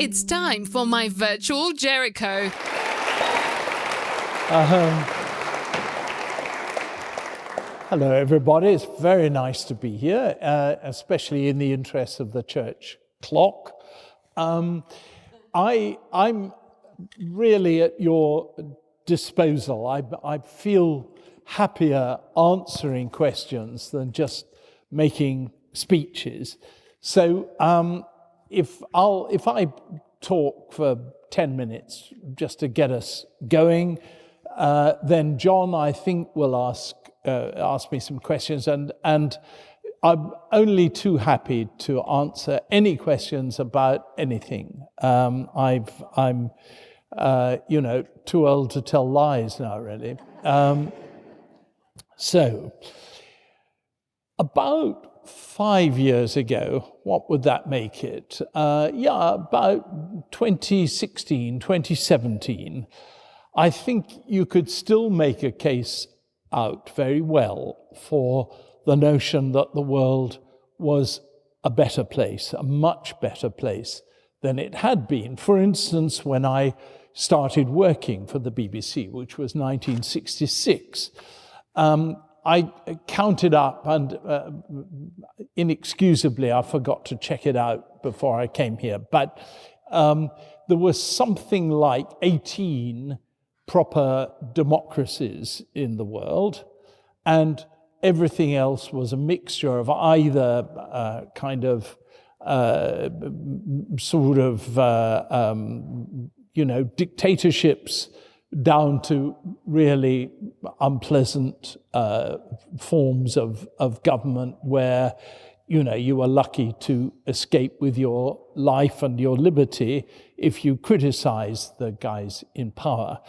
It's time for my virtual Jericho. Hello, everybody. It's very nice to be here, especially in the interest of the church clock. I'm really at your disposal. I feel happier answering questions than just making speeches. So if I talk for 10 minutes just to get us going, then John, I think, will ask me some questions, and I'm only too happy to answer any questions about anything. I'm too old to tell lies now, really. So, about 5 years ago, what would that make it? About 2016, 2017, I think you could still make a case out very well for the notion that the world was a better place, a much better place than it had been. For instance, when I started working for the BBC, which was 1966, I counted up, and inexcusably I forgot to check it out before I came here, but there was something like 18 proper democracies in the world, and everything else was a mixture of either dictatorships down to really unpleasant forms of government where you were lucky to escape with your life and your liberty if you criticized the guys in power.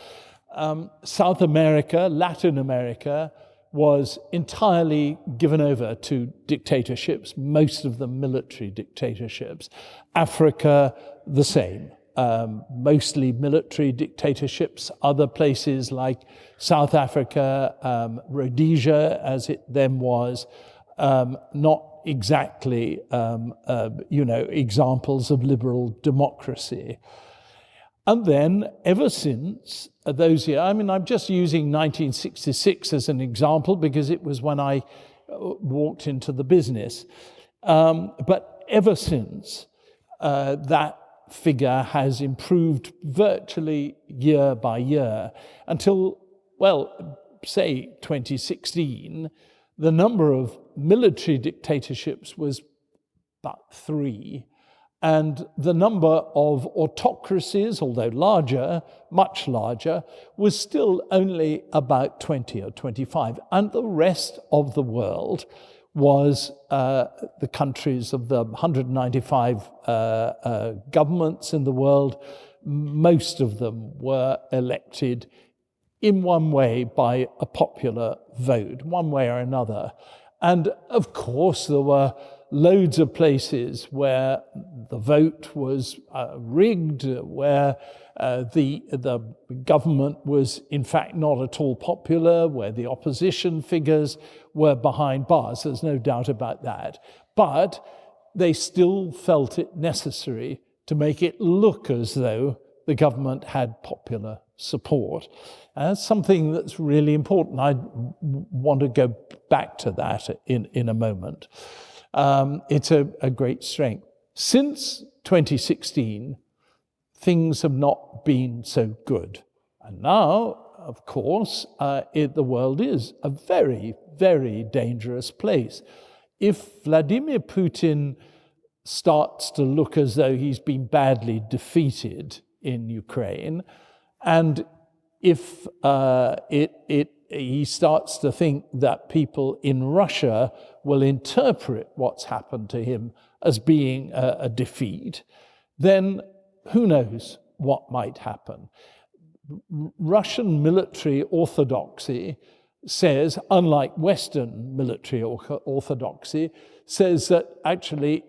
South America, Latin America, was entirely given over to dictatorships, most of them military dictatorships. Africa, the same. Mostly military dictatorships. Other places like South Africa, Rhodesia, as it then was, not exactly, examples of liberal democracy. And then, ever since those years, I'm just using 1966 as an example because it was when I walked into the business. But ever since, that figure has improved virtually year by year until, say 2016, the number of military dictatorships was about 3, and the number of autocracies, although larger, much larger, was still only about 20 or 25, and the rest of the world was the countries of the 195 governments in the world. Most of them were elected in one way by a popular vote, one way or another. And of course, there were loads of places where the vote was rigged, where the government was in fact not at all popular, where the opposition figures were behind bars. There's no doubt about that. But they still felt it necessary to make it look as though the government had popular support. And that's something that's really important. I want to go back to that in a moment. It's a great strength. Since 2016, things have not been so good. And now, of course, the world is a very, very dangerous place. If Vladimir Putin starts to look as though he's been badly defeated in Ukraine, and if he starts to think that people in Russia will interpret what's happened to him as being a defeat, then who knows what might happen. Russian military orthodoxy says, unlike Western military orthodoxy, says that actually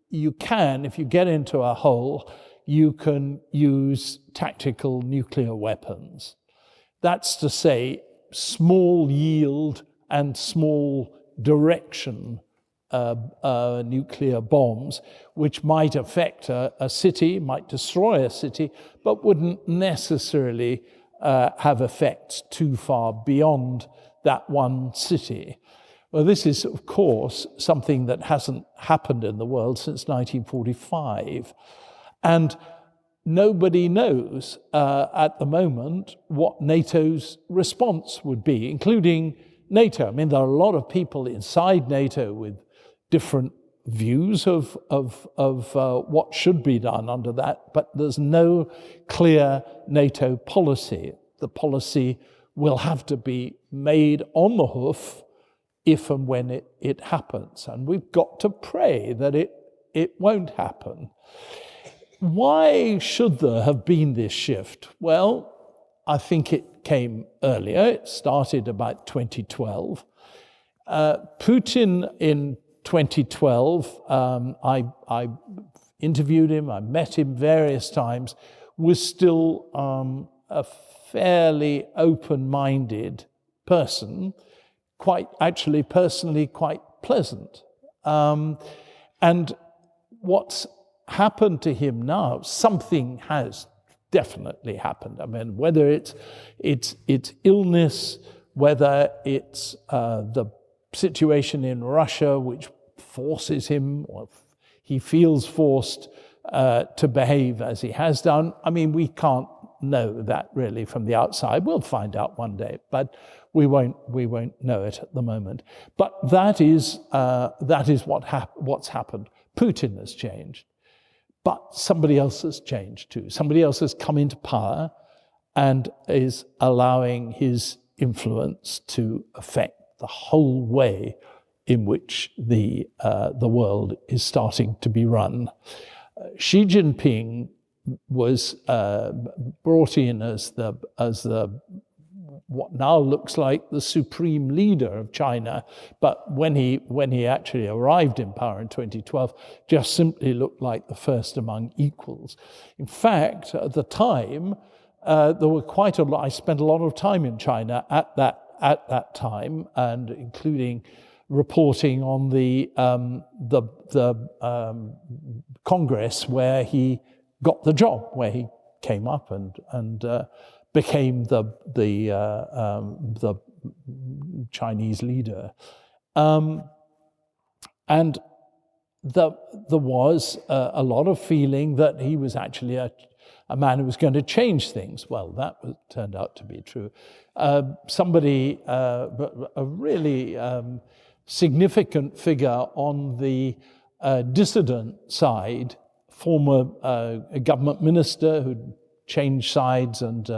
you can, if you get into a hole, you can use tactical nuclear weapons. That's to say, small yield and small direction nuclear bombs, which might affect a city, might destroy a city, but wouldn't necessarily have effects too far beyond that one city. Well, this is, of course, something that hasn't happened in the world since 1945. And nobody knows at the moment what NATO's response would be, including NATO. I mean, there are a lot of people inside NATO with different views of what should be done under that, but there's no clear NATO policy. The policy will have to be made on the hoof if and when it happens. And we've got to pray that it won't happen. Why should there have been this shift? Well, I think it came earlier. It started about 2012. Putin in 2012, I interviewed him, I met him various times, was still a fairly open-minded person, actually personally quite pleasant. And what's happened to him now, something has definitely happened. I mean, whether it's illness, whether it's the situation in Russia, which forces him, or he feels forced to behave as he has done. I mean, we can't know that really from the outside. We'll find out one day, but we won't know it at the moment. But that is what's happened. Putin has changed, but somebody else has changed too. Somebody else has come into power and is allowing his influence to affect the whole way in which the world is starting to be run. Xi Jinping was brought in as the what now looks like the supreme leader of China, but when he actually arrived in power in 2012, just simply looked like the first among equals. In fact, at the time, there were quite a lot. I spent a lot of time in China at that time, and including reporting on the Congress where he got the job, where he came up and became the Chinese leader, and there was a lot of feeling that he was actually a man who was going to change things. Well, that turned out to be true. Somebody, a really significant figure on the dissident side, former government minister who changed sides and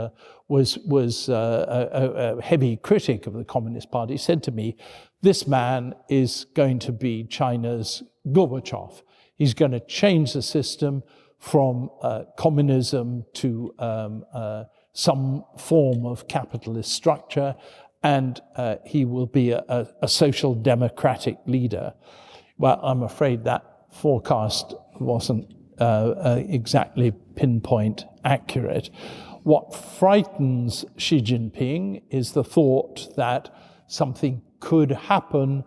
was a heavy critic of the Communist Party, said to me, "This man is going to be China's Gorbachev. He's going to change the system from communism to some form of capitalist structure, and he will be a social democratic leader." Well, I'm afraid that forecast wasn't exactly pinpoint accurate. What frightens Xi Jinping is the thought that something could happen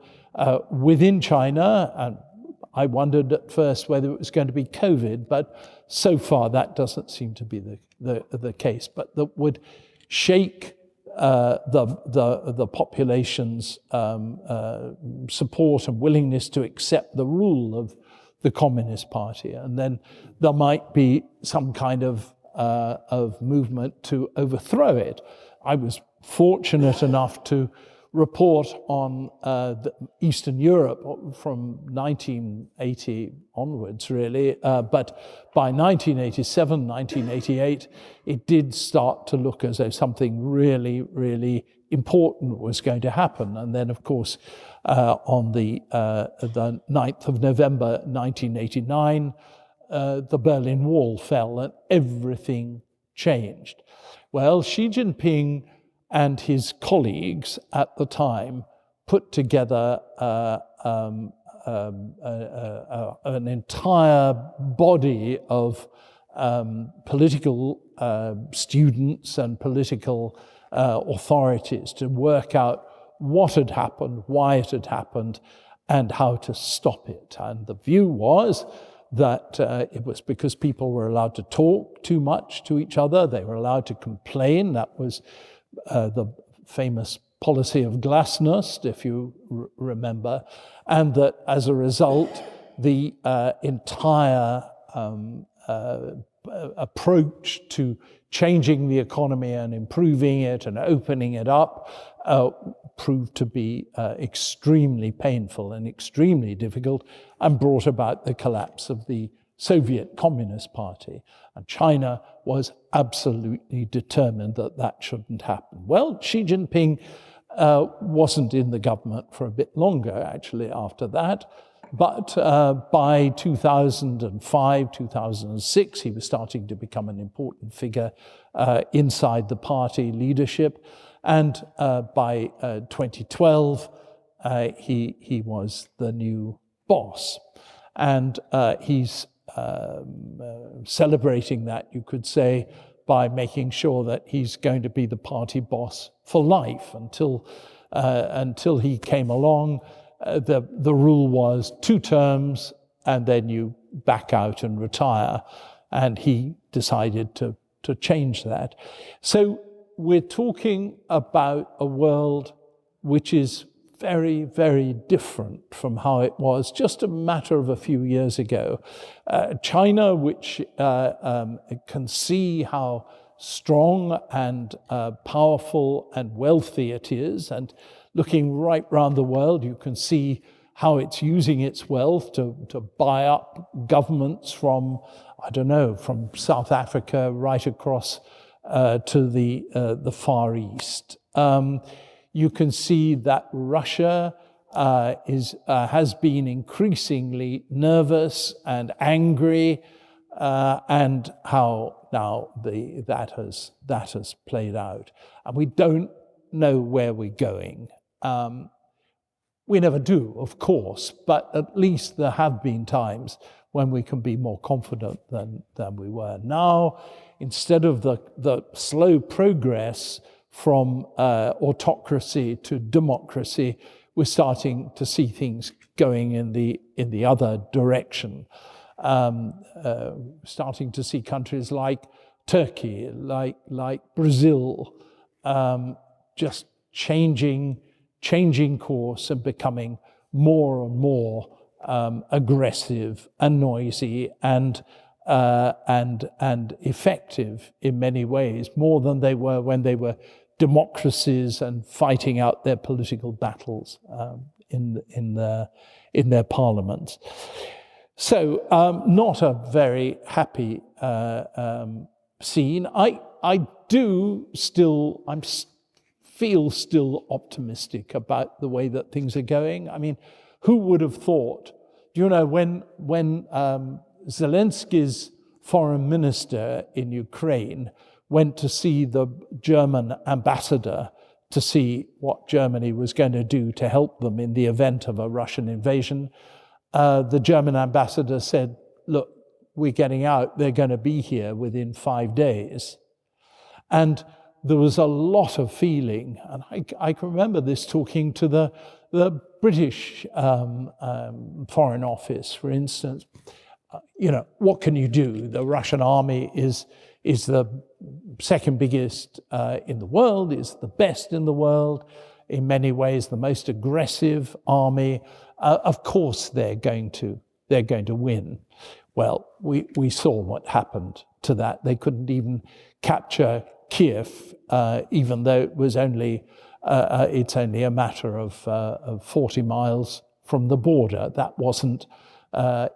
within China, and I wondered at first whether it was going to be COVID, but so far that doesn't seem to be the case. But that would shake the population's support and willingness to accept the rule of the Communist Party, and then there might be some kind of movement to overthrow it. I was fortunate enough to report on Eastern Europe from 1980 onwards, really. But by 1987, 1988, it did start to look as though something really, really important was going to happen. And then, of course, on the 9th of November 1989, the Berlin Wall fell and everything changed. Well, Xi Jinping and his colleagues at the time put together an entire body of political students and political authorities to work out what had happened, why it had happened, and how to stop it. And the view was that it was because people were allowed to talk too much to each other, they were allowed to complain. That was the famous policy of glasnost, if you remember, and that as a result, the entire approach to changing the economy and improving it and opening it up proved to be extremely painful and extremely difficult, and brought about the collapse of the Soviet Communist Party. And China was absolutely determined that that shouldn't happen. Well, Xi Jinping wasn't in the government for a bit longer, actually, after that. But by 2005, 2006, he was starting to become an important figure inside the party leadership. And by 2012, he was the new boss. And he's celebrating that, you could say, by making sure that he's going to be the party boss for life. Until he came along, the rule was 2 terms, and then you back out and retire. And he decided to change that. So we're talking about a world which is very, very different from how it was just a matter of a few years ago. China, which can see how strong and powerful and wealthy it is, and looking right round the world, you can see how it's using its wealth to buy up governments from, from South Africa right across to the Far East. You can see that Russia has been increasingly nervous and angry, and how now that has played out. And we don't know where we're going. We never do, of course, but at least there have been times when we can be more confident than we were. Now, instead of the slow progress from autocracy to democracy, we're starting to see things going in the other direction. Starting to see countries like Turkey, like Brazil, just changing course and becoming more and more aggressive and noisy and effective in many ways, more than they were when they were democracies and fighting out their political battles in their parliaments. So not a very happy scene. I feel still optimistic about the way that things are going. I mean, who would have thought? When Zelensky's foreign minister in Ukraine went to see the German ambassador to see what Germany was going to do to help them in the event of a Russian invasion, the German ambassador said, "Look, we're getting out. They're going to be here within 5 days." And there was a lot of feeling, and I can remember this talking to the British Foreign Office, for instance. What can you do? The Russian army is the second biggest in the world, is the best in the world, in many ways the most aggressive army. Of course they're going to win. Well, we saw what happened to that. They couldn't even capture Kiev, even though it was it's only a matter of 40 miles from the border. That wasn't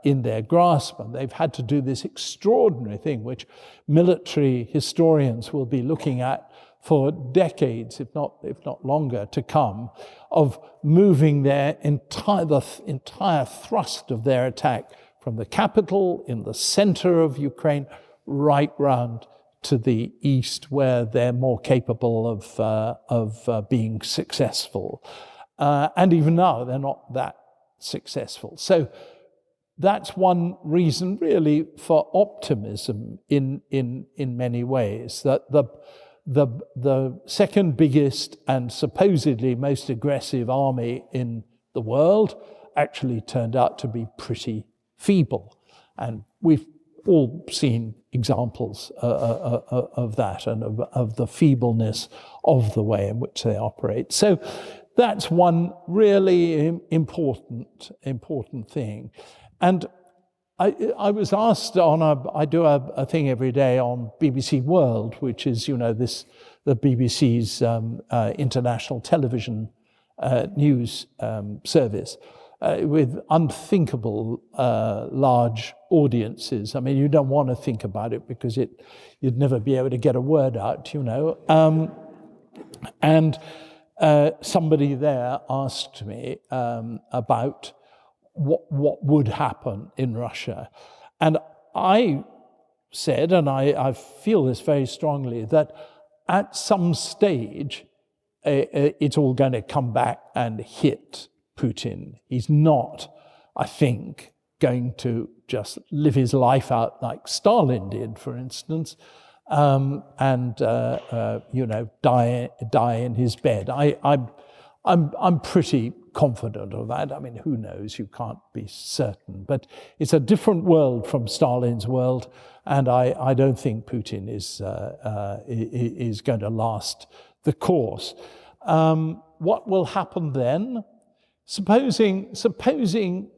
in their grasp, and they've had to do this extraordinary thing, which military historians will be looking at for decades, if not longer, to come, of moving the entire thrust of their attack from the capital in the center of Ukraine right round to the east, where they're more capable of being successful. And even now, they're not that successful. So that's one reason, really, for optimism in many ways, that the second biggest and supposedly most aggressive army in the world actually turned out to be pretty feeble. And we've all seen examples of that and of the feebleness of the way in which they operate. So that's one really important thing. And I was asked I do a thing every day on BBC World, which is, the BBC's international television news service, with unthinkable large audiences. I mean, you don't want to think about it because you'd never be able to get a word out, And somebody there asked me about what would happen in Russia. And I said, and I feel this very strongly, that at some stage, it's all going to come back and hit Putin. He's not, I think, going to just live his life out like Stalin did, for instance, and die in his bed. I'm pretty confident of that. I mean, who knows? You can't be certain. But it's a different world from Stalin's world, and I don't think Putin is going to last the course. What will happen then? Supposing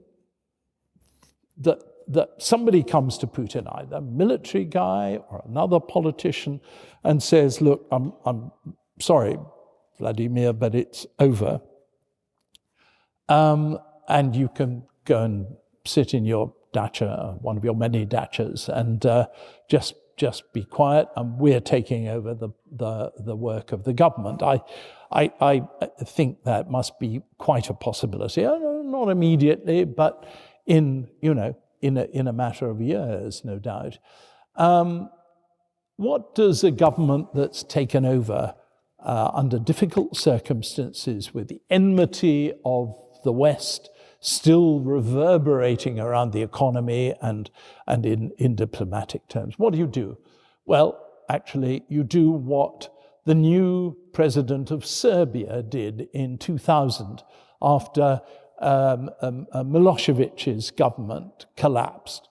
that somebody comes to Putin, either a military guy or another politician, and says, "Look, I'm sorry, Vladimir, but it's over. And you can go and sit in your dacha, one of your many dachas, and just be quiet. And we're taking over the work of the government." I think that must be quite a possibility. Not immediately, but in a matter of years, no doubt. What does a government that's taken over under difficult circumstances, with the enmity of the West still reverberating around the economy and in diplomatic terms, what do? Well, actually, you do what the new president of Serbia did in 2000 after Milosevic's government collapsed.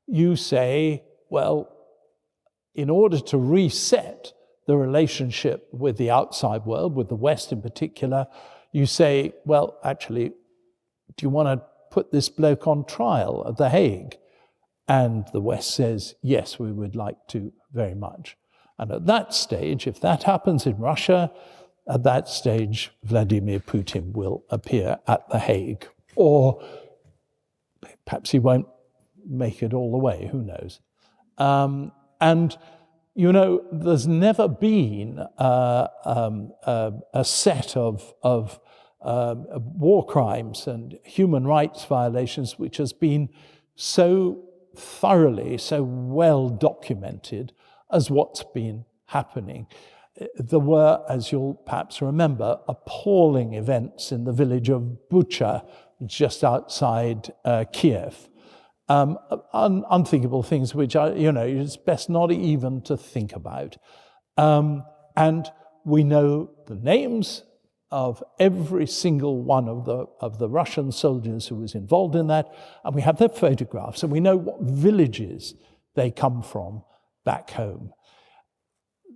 You say, well, in order to reset the relationship with the outside world, with the West in particular, you say, well, actually, do you want to put this bloke on trial at The Hague? And the West says, yes, we would like to very much. And at that stage, if that happens in Russia, at that stage, Vladimir Putin will appear at The Hague. Or perhaps he won't make it all the way, who knows? And there's never been a set of war crimes and human rights violations which has been so thoroughly, so well documented as what's been happening. There were, as you'll perhaps remember, appalling events in the village of Bucha, just outside Kiev. Unthinkable things which are, it's best not even to think about. And we know the names of every single one of the Russian soldiers who was involved in that, and we have their photographs, and we know what villages they come from back home.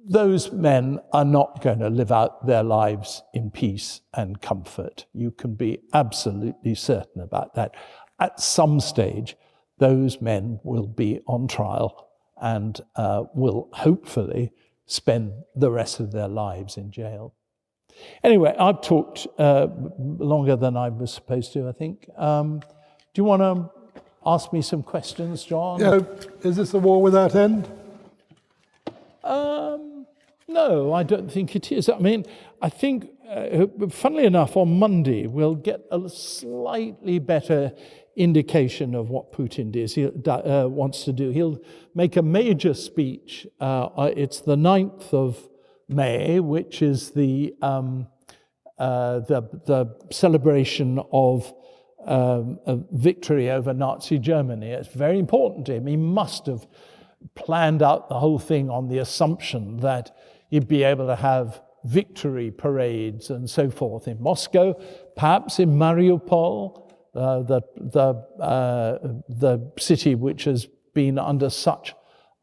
Those men are not going to live out their lives in peace and comfort. You can be absolutely certain about that. At some stage, those men will be on trial and will hopefully spend the rest of their lives in jail. Anyway, I've talked longer than I was supposed to, I think. Do you want to ask me some questions, John? Yeah. Is this a war without end? No, I don't think it is. I mean, I think, funnily enough, on Monday, we'll get a slightly better indication of what Putin wants to do. He'll make a major speech. It's the 9th of May, which is the celebration of victory over Nazi Germany. It's very important to him. He must have planned out the whole thing on the assumption that you'd be able to have victory parades and so forth in Moscow, perhaps in Mariupol. the city which has been under such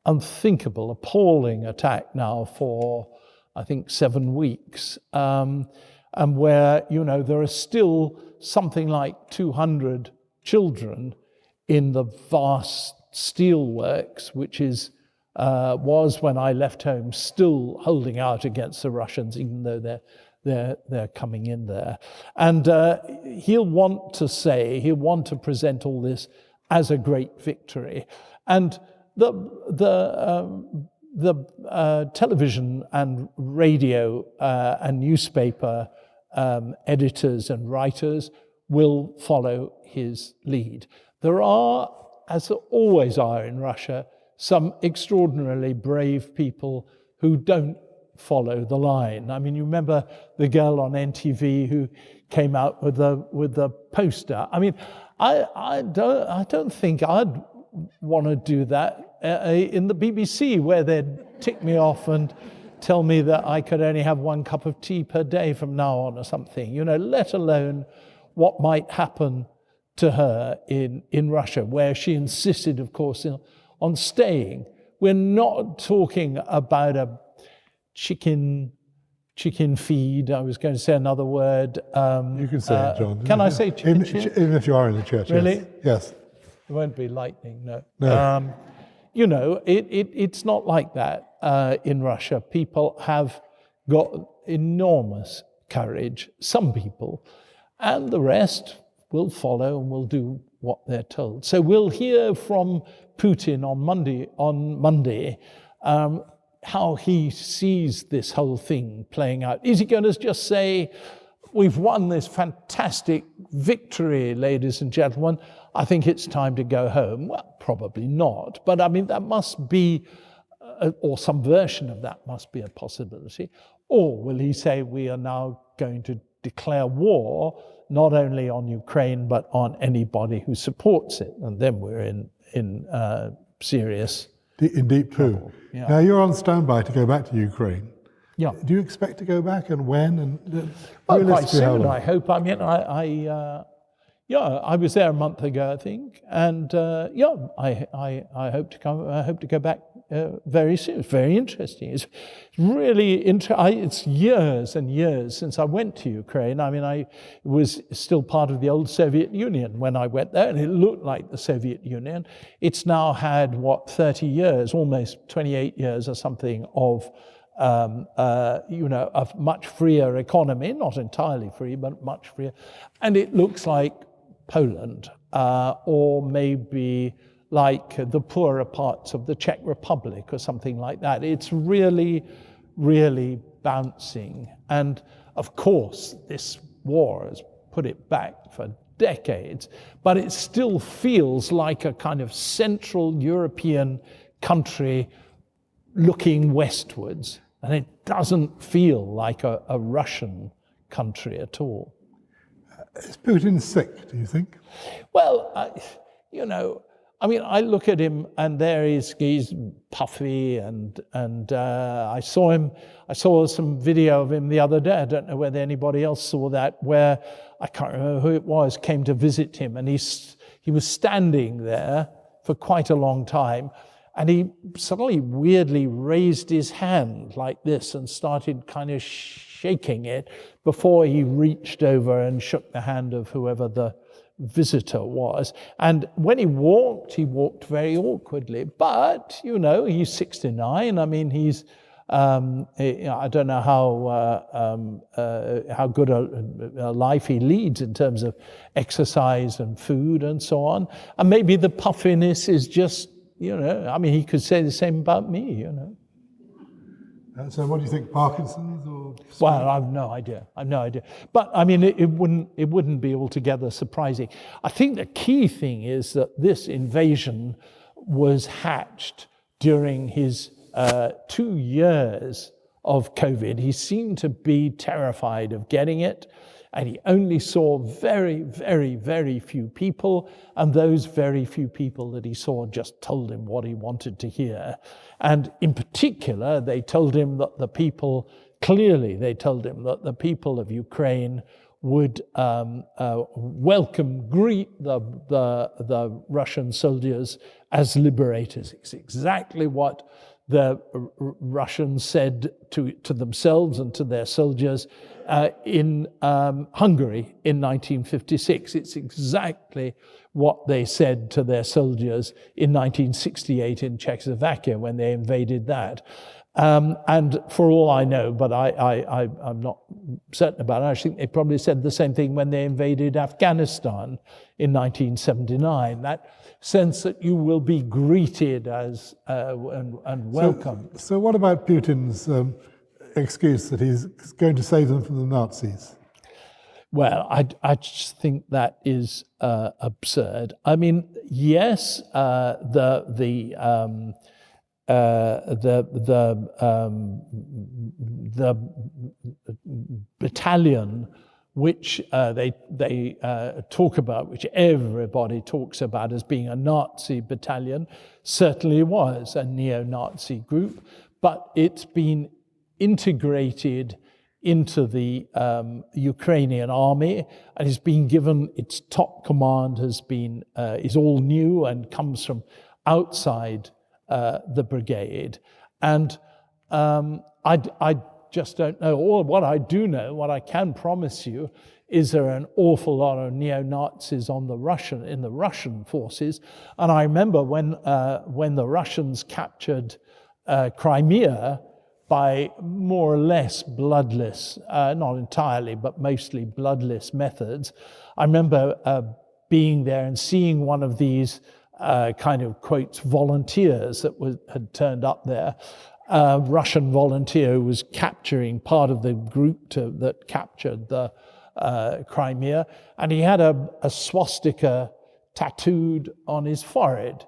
unthinkable, appalling attack now for, I think, 7 weeks, and where, there are still something like 200 children in the vast steelworks, which was, when I left home, still holding out against the Russians, even though they're coming in there. And he'll want to present all this as a great victory. And the television and radio and newspaper editors and writers will follow his lead. There are, as there always are in Russia, some extraordinarily brave people who don't follow the line. I mean, you remember the girl on NTV who came out with the poster. I mean, I don't think I'd want to do that in the BBC, where they'd tick me off and tell me that I could only have 1 cup of tea per day from now on or something, let alone what might happen to her in Russia, where she insisted, of course, on staying. We're not talking about a chicken feed. I was going to say another word. You can say it, John. Can I say chicken? Even if you are in the church, really? Yes. It won't be lightning, no. No. It's not like that in Russia. People have got enormous courage, some people, and the rest will follow and will do what they're told. So we'll hear from Putin on Monday how he sees this whole thing playing out. Is he going to just say, we've won this fantastic victory, ladies and gentlemen, I think it's time to go home? Well, probably not. But I mean, that must be, or some version of that must be a possibility. Or will he say, we are now going to declare war, not only on Ukraine, but on anybody who supports it? And then we're in serious in deep poo. Yeah. Now, you're on standby to go back to Ukraine. Yeah. Do you expect to go back, and when? And well, quite soon, I hope. I mean, I was there a month ago, I think, and I hope to come. I hope to go back very soon. It's very interesting. It's really interesting. It's years and years since I went to Ukraine. I mean, I was still part of the old Soviet Union when I went there, and it looked like the Soviet Union. It's now had 30 years, almost 28 years or something of a much freer economy, not entirely free, but much freer. And it looks like Poland, or maybe like the poorer parts of the Czech Republic or something like that. It's really, really bouncing. And of course, this war has put it back for decades, but it still feels like a kind of Central European country looking westwards. And it doesn't feel like a Russian country at all. Is Putin sick, do you think? Well, I look at him, and he's puffy, and I saw some video of him the other day. I don't know whether anybody else saw that, where I can't remember who it was, came to visit him, and he was standing there for quite a long time. And he suddenly weirdly raised his hand like this and started kind of shaking it before he reached over and shook the hand of whoever the visitor was. And when he walked very awkwardly. But, he's 69. I mean, he's, I don't know how good a life he leads in terms of exercise and food and so on. And maybe the puffiness is just, he could say the same about me, So what do you think, Parkinson's or? Well, I've no idea. But I mean, it wouldn't be altogether surprising. I think the key thing is that this invasion was hatched during his 2 years of COVID. He seemed to be terrified of getting it, and he only saw very, very, very few people, and those very few people that he saw just told him what he wanted to hear. And in particular, they told him that the people of Ukraine would greet the Russian soldiers as liberators. It's exactly what the Russians said to themselves and to their soldiers in Hungary in 1956. It's exactly what they said to their soldiers in 1968 in Czechoslovakia when they invaded that. And for all I know, but I'm not certain about it, I think they probably said the same thing when they invaded Afghanistan in 1979. That sense that you will be greeted as and welcomed. So what about Putin's excuse that he's going to save them from the Nazis? Well, I just think that is absurd. I mean, yes, the battalion which they talk about, which everybody talks about as being a Nazi battalion, certainly was a neo-Nazi group, but it's been integrated into the Ukrainian army, and has been given its top command is all new and comes from outside the brigade. And I just don't know. Or what I do know, what I can promise you, is there are an awful lot of neo-Nazis in the Russian forces. And I remember when the Russians captured Crimea by more or less bloodless, not entirely, but mostly bloodless methods. I remember being there and seeing one of these kind of, quotes, volunteers that had turned up there. Russian volunteer who was capturing part of the group that captured the Crimea, and he had a swastika tattooed on his forehead.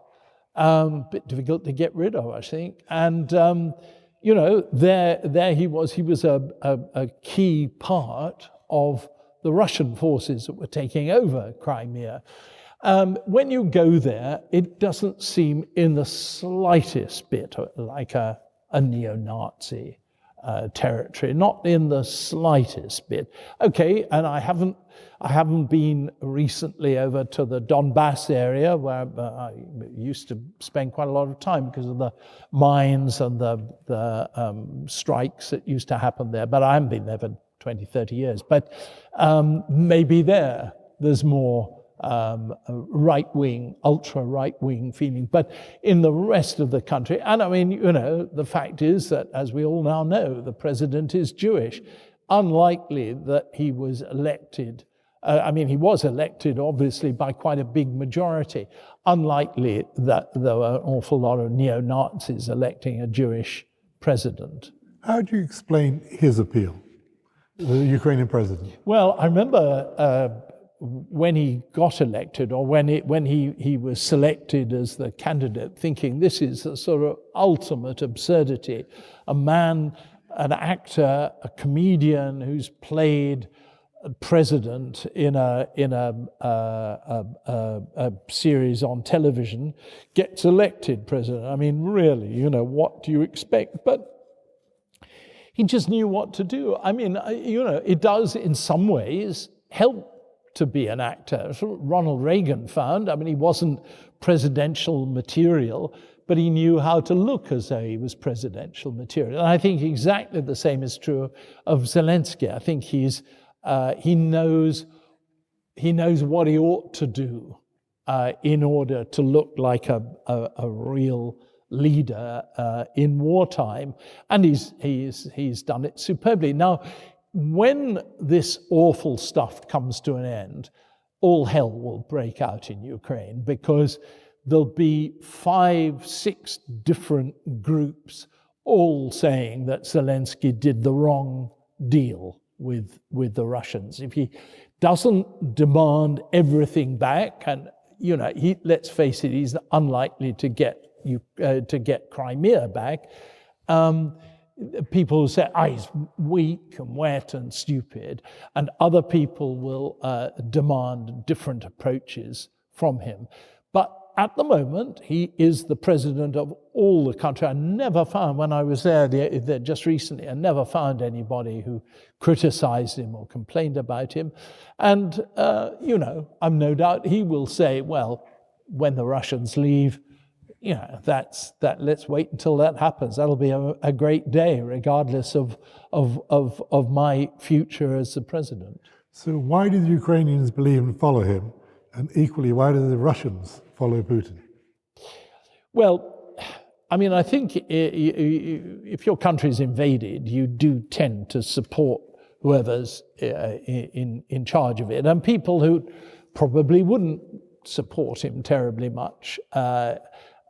Bit difficult to get rid of, I think. And there he was. He was a key part of the Russian forces that were taking over Crimea. When you go there, it doesn't seem in the slightest bit like a neo-Nazi territory, not in the slightest bit. Okay, and I haven't been recently over to the Donbass area where I used to spend quite a lot of time because of the mines and the strikes that used to happen there. But I haven't been there for 20, 30 years. But maybe there's more right-wing, ultra-right-wing feeling. But in the rest of the country, and I mean, the fact is that, as we all now know, the president is Jewish. Unlikely that he was elected. He was elected, obviously, by quite a big majority. Unlikely that there were an awful lot of neo-Nazis electing a Jewish president. How do you explain his appeal, the Ukrainian president? Well, I remember when he got elected, or when he was selected as the candidate, thinking this is a sort of ultimate absurdity. A man, an actor, a comedian who's played a president in a series on television gets elected president. I mean, really, what do you expect? But he just knew what to do. I mean, it does in some ways help to be an actor. That's what Ronald Reagan found. I mean, he wasn't presidential material, but he knew how to look as though he was presidential material. And I think exactly the same is true of Zelensky. I think he knows what he ought to do in order to look like a real leader in wartime, and he's done it superbly. Now, when this awful stuff comes to an end, all hell will break out in Ukraine, because there'll be 5, 6 different groups all saying that Zelensky did the wrong deal with the Russians. If he doesn't demand everything back, and let's face it, he's unlikely to get Crimea back. People will say, he's weak and wet and stupid, and other people will demand different approaches from him. But at the moment, he is the president of all the country. I never found, when I was there just recently, I never found anybody who criticized him or complained about him. And, I'm no doubt he will say, well, when the Russians leave, let's wait until that happens. That'll be a great day, regardless of my future as the president. So why do the Ukrainians believe and follow him? And equally, why do the Russians follow Putin? Well, I think if your country is invaded, you do tend to support whoever's in charge of it. And people who probably wouldn't support him terribly much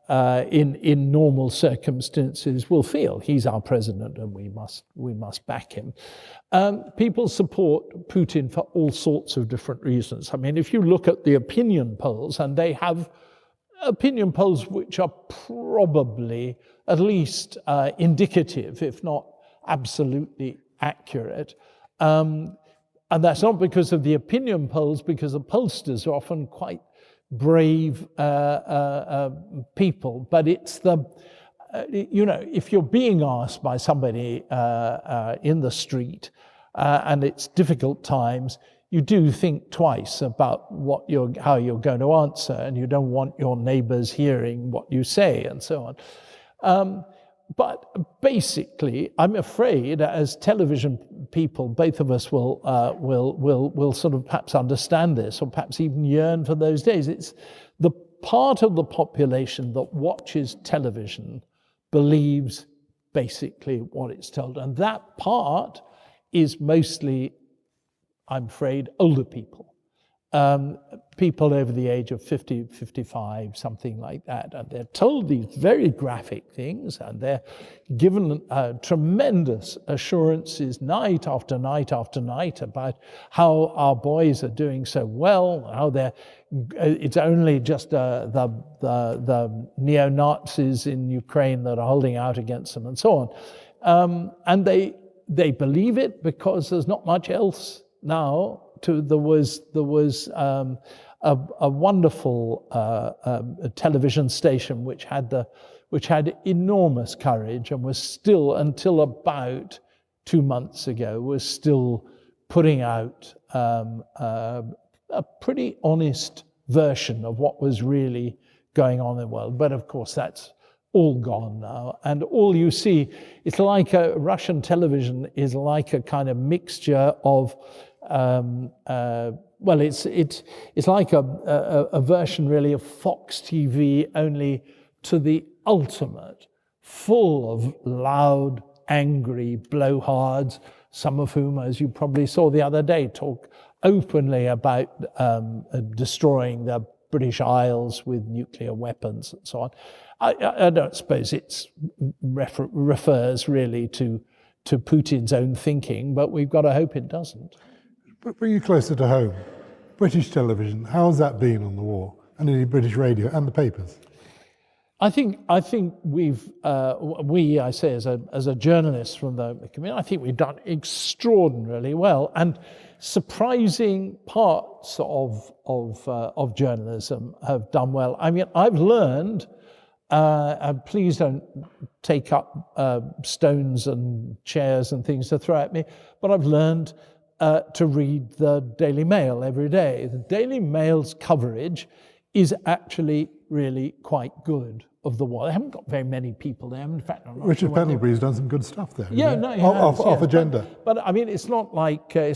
in normal circumstances will feel he's our president and we must back him. People support Putin for all sorts of different reasons. If you look at the opinion polls, and they have opinion polls which are probably at least indicative, if not absolutely accurate. And that's not because of the opinion polls, because the pollsters are often quite brave people, but it's if you're being asked by somebody in the street and it's difficult times, you do think twice about how you're going to answer, and you don't want your neighbors hearing what you say and so on. But basically, I'm afraid, as television people, both of us will sort of perhaps understand this, or perhaps even yearn for those days. It's the part of the population that watches television believes basically what it's told, and that part is mostly, I'm afraid, older people. People over the age of 50, 55, something like that. And they're told these very graphic things, and they're given tremendous assurances night after night after night about how our boys are doing so well, how it's only just the neo-Nazis in Ukraine that are holding out against them, and so on. And they believe it because there's not much else now. There was a wonderful television station which had enormous courage and was still, until about 2 months ago, was still putting out a pretty honest version of what was really going on in the world. But of course, that's all gone now, and all you see, it's like Russian television is like a kind of mixture of it's like a version really of Fox TV, only to the ultimate, full of loud, angry blowhards, some of whom, as you probably saw the other day, talk openly about destroying the British Isles with nuclear weapons and so on. I don't suppose it refers really to Putin's own thinking, but we've got to hope it doesn't. But bring you closer to home. British television, how has that been on the war? And indeed British radio and the papers? I think I say as a journalist from the community, I think we've done extraordinarily well, and surprising parts of journalism have done well. I've learned, and please don't take up stones and chairs and things to throw at me, but I've learned to read the Daily Mail every day. The Daily Mail's coverage is actually really quite good of the war. They haven't got very many people there. In fact, Richard Pendlebury's done some good stuff there. Yeah, no, he has, off agenda. But it's not like the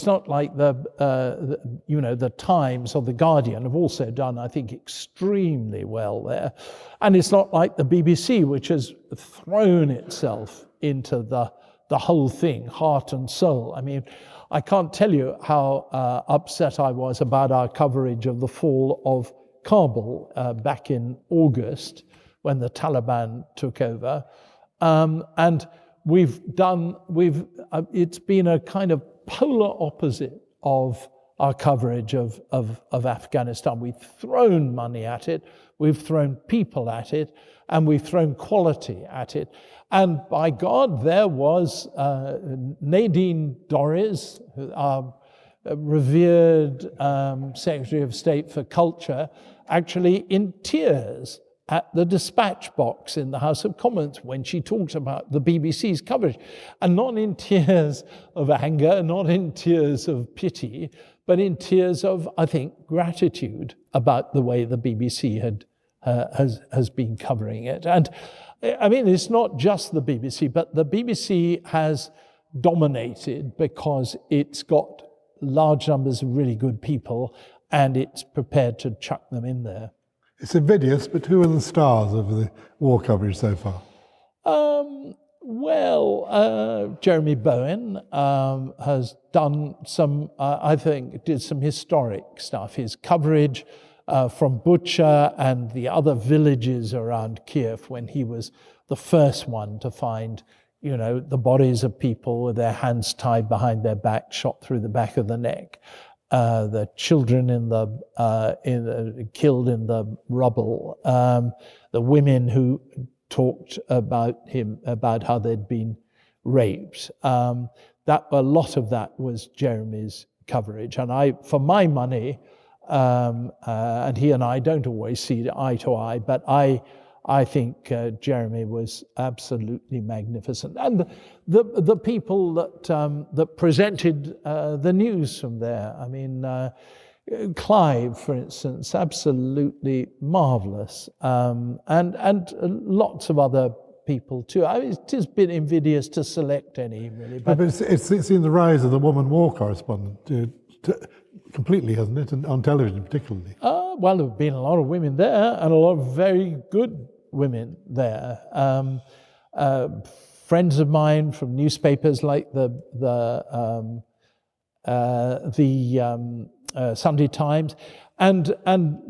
Times or the Guardian have also done, I think, extremely well there, and it's not like the BBC, which has thrown itself into the whole thing, heart and soul. I can't tell you how upset I was about our coverage of the fall of Kabul back in August when the Taliban took over. And it's been a kind of polar opposite of our coverage of Afghanistan. We've thrown money at it, we've thrown people at it, and we've thrown quality at it. And by God, there was Nadine Dorries, our revered Secretary of State for Culture, actually in tears at the dispatch box in the House of Commons when she talks about the BBC's coverage, and not in tears of anger, not in tears of pity, but in tears of, I think, gratitude about the way the BBC has been covering it. And I mean, it's not just the BBC, but the BBC has dominated because it's got large numbers of really good people and it's prepared to chuck them in there. It's invidious, but who are the stars of the war coverage so far? Jeremy Bowen has done some, I think, did some historic stuff. His coverage from Bucha and the other villages around Kiev when he was the first one to find, the bodies of people with their hands tied behind their back, shot through the back of the neck. The children killed in the rubble, the women who talked about how they'd been raped. A lot of that was Jeremy's coverage, and for my money, and he and I don't always see eye to eye, but I think Jeremy was absolutely magnificent, and the people that presented the news from there. I mean, Clive, for instance, absolutely marvelous, and lots of other people too. It has been invidious to select any really, but it's seen the rise of the woman war correspondent completely, hasn't it, and on television particularly? Well, there have been a lot of women there, and a lot of very good women there. Friends of mine from newspapers like the Sunday Times, and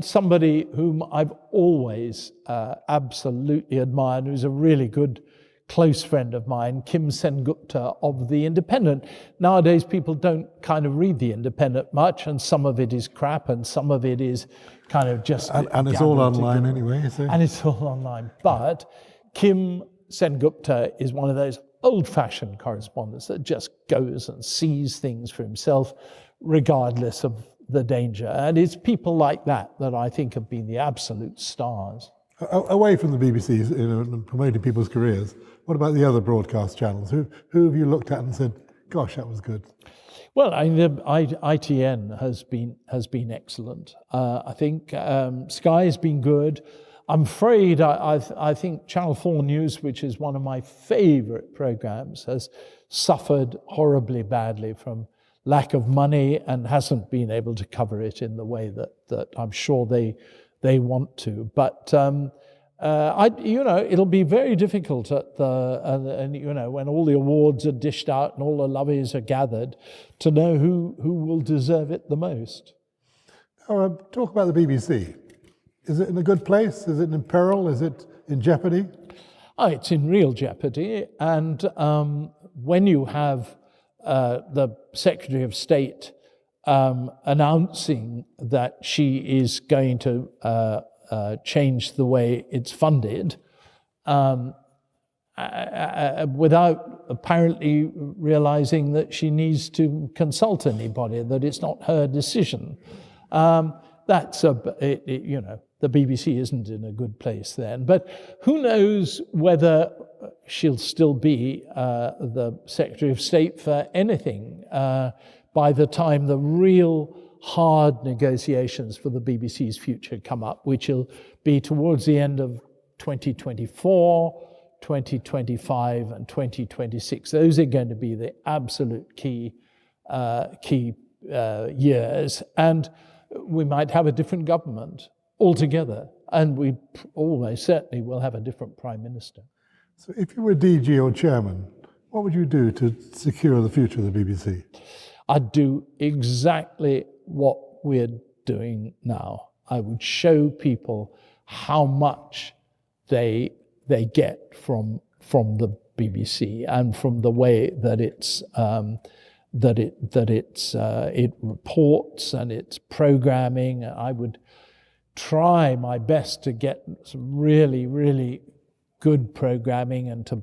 somebody whom I've always absolutely admired, who's a really good close friend of mine, Kim Sengupta of The Independent. Nowadays, people don't kind of read The Independent much, and some of it is crap, and some of it is kind of just... And it's all online anyway, is it? And it's all online. But Kim Sengupta is one of those old-fashioned correspondents that just goes and sees things for himself, regardless of the danger. And it's people like that I think have been the absolute stars. Away from the BBC, promoting people's careers, what about the other broadcast channels? Who have you looked at and said, gosh, that was good? Well, ITN has been excellent. I think Sky has been good. I'm afraid I think Channel 4 News, which is one of my favourite programmes, has suffered horribly badly from lack of money and hasn't been able to cover it in the way that I'm sure they want to. But it'll be very difficult at when all the awards are dished out and all the lovies are gathered, to know who will deserve it the most. Now, talk about the BBC. Is it in a good place? Is it in peril? Is it in jeopardy? It's in real jeopardy. And when you have the Secretary of State announcing that she is going to change the way it's funded, without apparently realizing that she needs to consult anybody, that it's not her decision. The BBC isn't in a good place then. But who knows whether she'll still be the Secretary of State for anything by the time the real hard negotiations for the BBC's future come up, which will be towards the end of 2024, 2025 and 2026. Those are going to be the absolute key years. And we might have a different government altogether, and we almost certainly will have a different Prime Minister. So if you were DG or chairman, what would you do to secure the future of the BBC? I'd do exactly what we're doing now. I would show people how much they get from the BBC and from the way that it reports and its programming. I would try my best to get some really, really good programming and to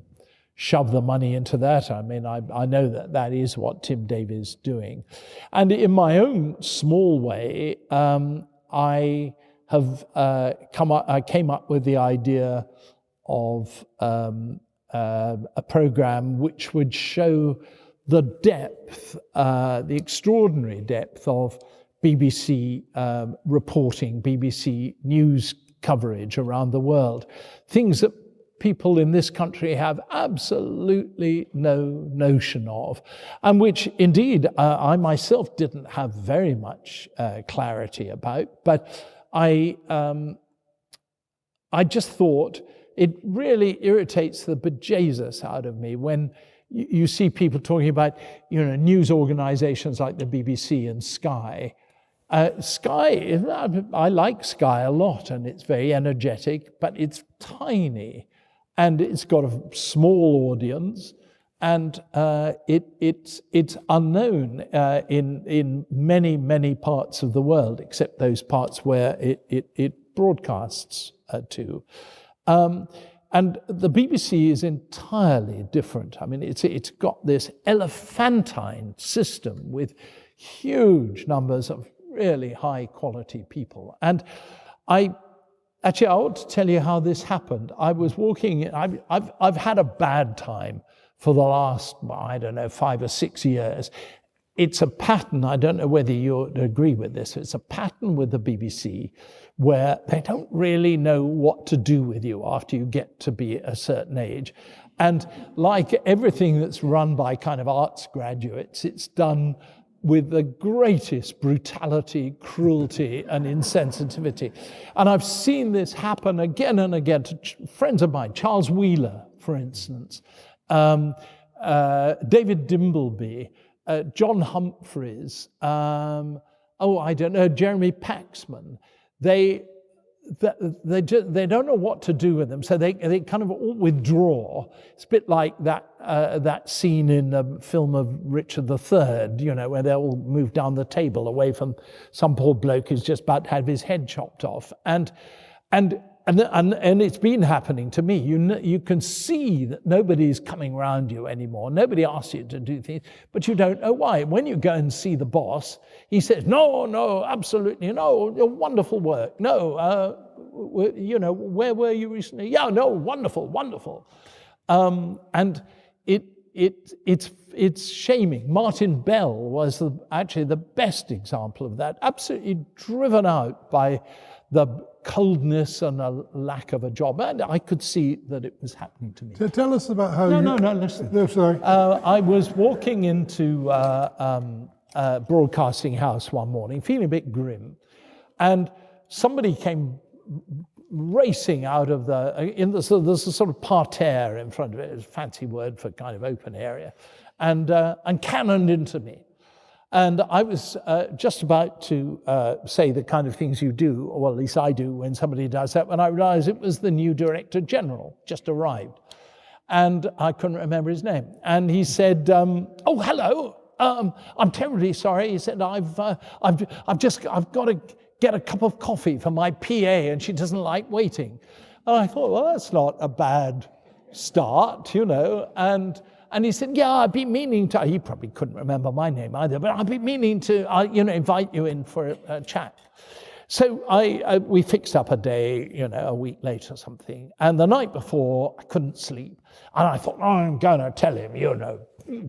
shove the money into that. I mean, I know that is what Tim Davies is doing. And in my own small way, I came up with the idea of a program which would show the depth, the extraordinary depth of BBC reporting, BBC news coverage around the world, things that people in this country have absolutely no notion of, and which indeed I myself didn't have very much clarity about, but I just thought it really irritates the bejesus out of me when you see people talking about, news organizations like the BBC and Sky. Sky, I like Sky a lot, and it's very energetic, but it's tiny, and it's got a small audience, and it's unknown in many parts of the world, except those parts where it broadcasts to. And the BBC is entirely different. I mean, it's got this elephantine system with huge numbers of really high quality people. And I ought to tell you how this happened. I was walking, I've had a bad time for the last, 5 or 6 years. It's a pattern, I don't know whether you agree with this, it's a pattern with the BBC where they don't really know what to do with you after you get to be a certain age. And like everything that's run by kind of arts graduates, it's done with the greatest brutality, cruelty, and insensitivity. And I've seen this happen again and again to friends of mine, Charles Wheeler, for instance, David Dimbleby, John Humphreys, Jeremy Paxman. They don't know what to do with them, so they kind of all withdraw. It's a bit like that scene in the film of Richard III, where they all move down the table away from some poor bloke who's just about to have his head chopped off. And it's been happening to me. You can see that nobody's coming around you anymore. Nobody asks you to do things, but you don't know why. When you go and see the boss, he says, no, absolutely, no, wonderful work. No, where were you recently? Yeah, no, wonderful. And it's shaming. Martin Bell was actually the best example of that, absolutely driven out by the coldness and a lack of a job. And I could see that it was happening to me. So tell us about how No, listen. No, sorry. I was walking into Broadcasting House one morning, feeling a bit grim, and somebody came racing out of there's a sort of parterre in front of it, it's a fancy word for kind of open area, and cannoned into me. And I was just about to say the kind of things you do, or well, at least I do when somebody does that, when I realized it was the new Director General, just arrived. And I couldn't remember his name. And he said, oh, hello, I'm terribly sorry. He said, I've got to get a cup of coffee for my PA and she doesn't like waiting. And I thought, well, that's not a bad start, And he said, yeah, I've been meaning to, he probably couldn't remember my name either, but I've been meaning to, invite you in for a chat. So we fixed up a day, a week later or something. And the night before, I couldn't sleep. And I thought, I'm going to tell him,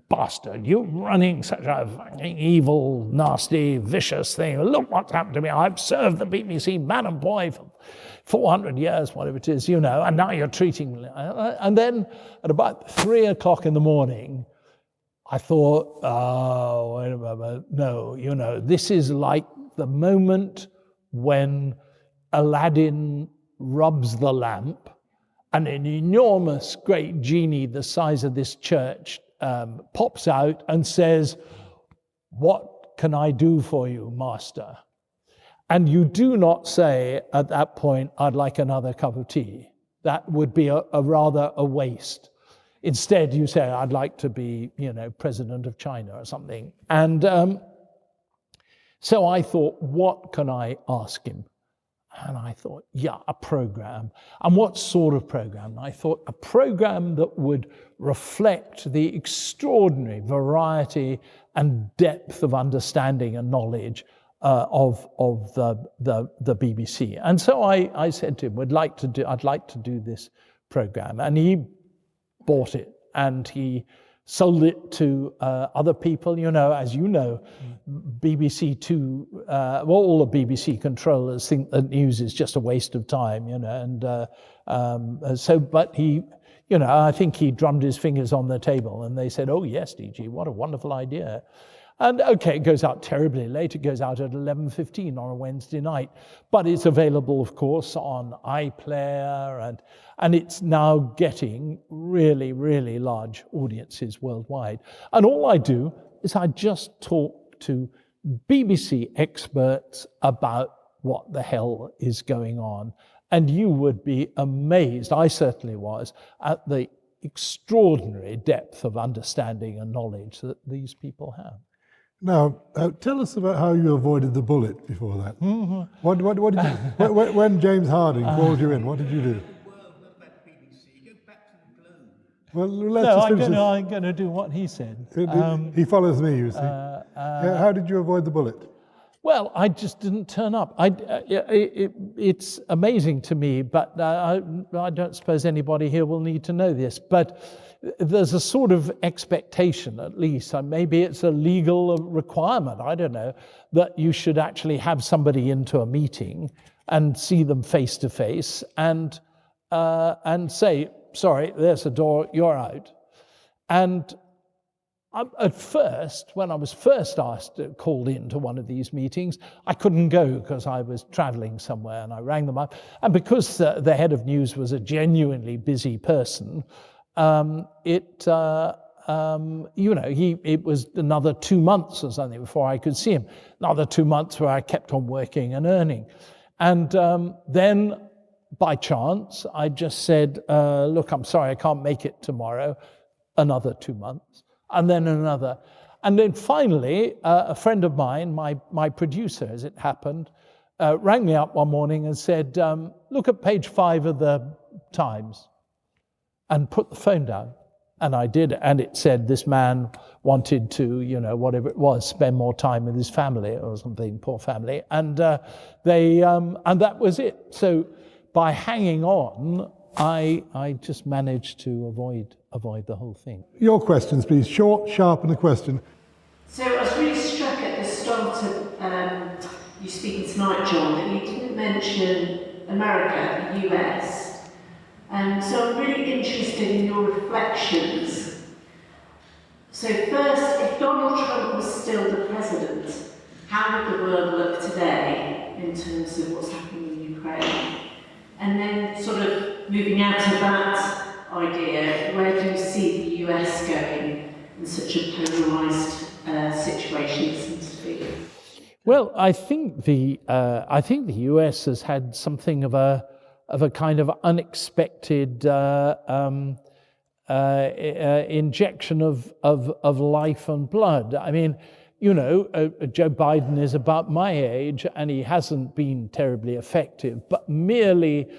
bastard, you're running such a fucking evil, nasty, vicious thing. Look what's happened to me. I've served the BBC man and boy for 400 years, whatever it is, and now you're treating me. And then at about 3 o'clock in the morning, I thought, oh, wait a moment, no, this is like the moment when Aladdin rubs the lamp and an enormous, great genie the size of this church pops out and says, what can I do for you, master? And you do not say at that point, I'd like another cup of tea. That would be a rather a waste. Instead, you say, I'd like to be, president of China or something. And so I thought, what can I ask him? And I thought, a program. And what sort of program? I thought a program that would reflect the extraordinary variety and depth of understanding and knowledge of the BBC. And so I said to him, I'd like to do this program, and he bought it and he sold it to other people. As you know, BBC Two, all the BBC controllers think that news is just a waste of time, but he, I think he drummed his fingers on the table and they said, "Oh yes, DG, what a wonderful idea." And okay, it goes out terribly late. It goes out at 11:15 on a Wednesday night, but it's available, of course, on iPlayer, and it's now getting really, really large audiences worldwide. And all I do is I just talk to BBC experts about what the hell is going on. And you would be amazed, I certainly was, at the extraordinary depth of understanding and knowledge that these people have. Now, tell us about how you avoided the bullet before that. Mm-hmm. What did you, when James Harding called you in, what did you do? Well, let's just finish this. I'm going to do what he said. He follows me, you see. How did you avoid the bullet? Well, I just didn't turn up. It's amazing to me, but I don't suppose anybody here will need to know this, but there's a sort of expectation, at least, and maybe it's a legal requirement, I don't know, that you should actually have somebody into a meeting and see them face to face and say, "Sorry, there's a door, you're out." And at first, when I was first called in to one of these meetings, I couldn't go because I was traveling somewhere, and I rang them up. And because the head of news was a genuinely busy person, it was another 2 months or something before I could see him. Another 2 months where I kept on working and earning. And then, by chance, I just said, "Look, I'm sorry, I can't make it tomorrow." Another 2 months. And then another. And then finally, a friend of mine, my producer, as it happened, rang me up one morning and said, "Look at page 5 of the Times," and put the phone down. And I did, and it said this man wanted to, whatever it was, spend more time with his family or something, poor family. And and that was it. So by hanging on, I just managed to avoid the whole thing. Your questions, please. Short, sharp, and a question. So I was really struck at the start of you speaking tonight, John, that you didn't mention America, the US. So I'm really interested in your reflections. So first, if Donald Trump was still the president, how would the world look today in terms of what's happening in Ukraine? And then sort of moving out of that idea, where do you see the US going in such a polarised situation it seems to be? Well, I think the US has had something of a kind of unexpected injection of life and blood. I mean, Joe Biden is about my age and he hasn't been terribly effective, but merely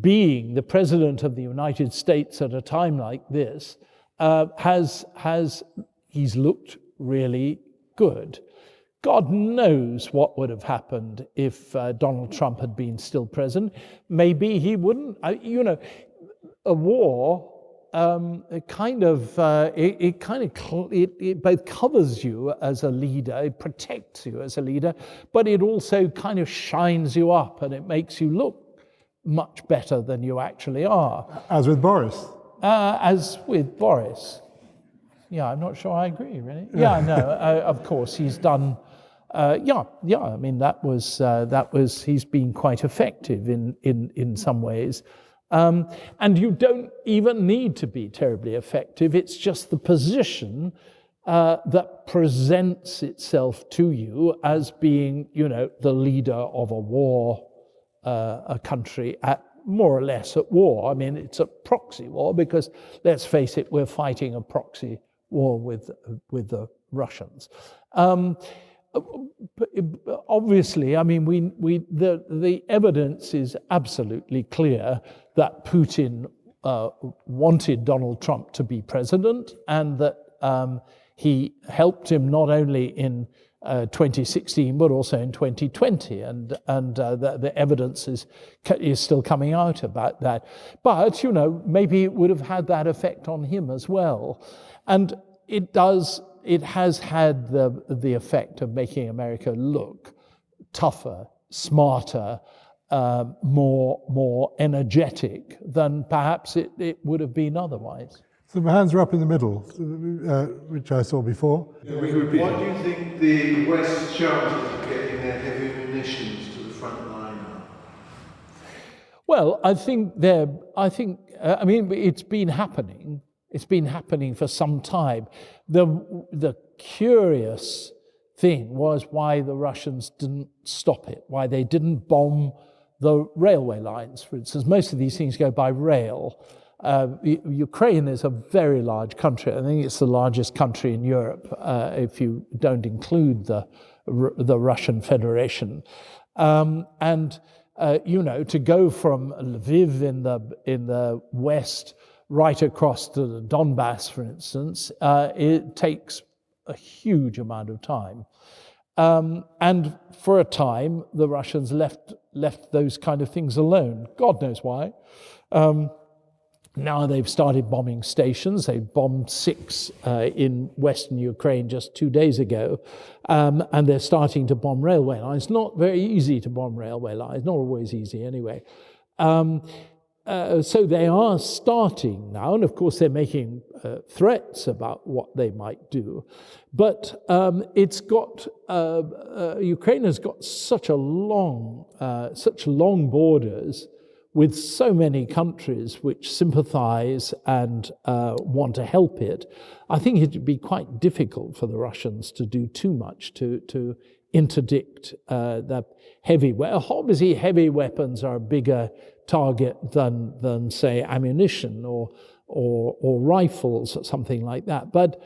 being the president of the United States at a time like this he's looked really good. God knows what would have happened if Donald Trump had been still president. Maybe he wouldn't. A war it both covers you as a leader, it protects you as a leader, but it also kind of shines you up and it makes you look much better than you actually are. As with Boris. Yeah, I'm not sure I agree, really. Yeah, no, of course, he's done, I mean, he's been quite effective in some ways. And you don't even need to be terribly effective. It's just the position that presents itself to you as being, the leader of a war, a country at more or less at war. I mean, it's a proxy war because, let's face it, we're fighting a proxy war with the Russians. But obviously, I mean, the evidence is absolutely clear that Putin wanted Donald Trump to be president, and that he helped him not only in 2016 but also in 2020, and the evidence is still coming out about that. But maybe it would have had that effect on him as well, and it has had the effect of making America look tougher, smarter, more energetic than perhaps it would have been otherwise. So my hands are up in the middle, which I saw before. What do you think the West's chances of getting their heavy munitions to the front line are? Well, I mean, it's been happening. It's been happening for some time. The curious thing was why the Russians didn't stop it, why they didn't bomb the railway lines, for instance. Most of these things go by rail. Ukraine is a very large country. I think it's the largest country in Europe, if you don't include the Russian Federation. To go from Lviv in the west right across to the Donbass, for instance, it takes a huge amount of time. And for a time, the Russians left those kind of things alone. God knows why. Now they've started bombing stations. They bombed 6 in western Ukraine just 2 days ago. And they're starting to bomb railway lines. It's not very easy to bomb railway lines, not always easy anyway. So they are starting now, and of course they're making threats about what they might do. But Ukraine has got such long borders with so many countries which sympathize and want to help it. I think it would be quite difficult for the Russians to do too much to interdict the heavy weapons. Obviously, heavy weapons are a bigger target than say ammunition or rifles or something like that. But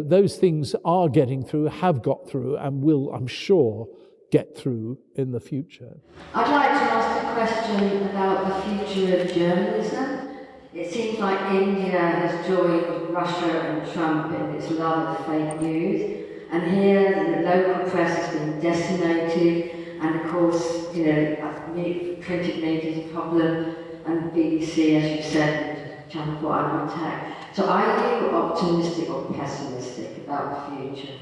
those things are getting through, have got through, and will, I'm sure, get through in the future. I'd like to ask a question about the future of journalism. It seems like India has joined Russia and Trump in its love of fake news, and here the local press has been decimated, and of course, printed media is a problem, and BBC, as you said, Channel 4 under attack. So are you optimistic or pessimistic about the future?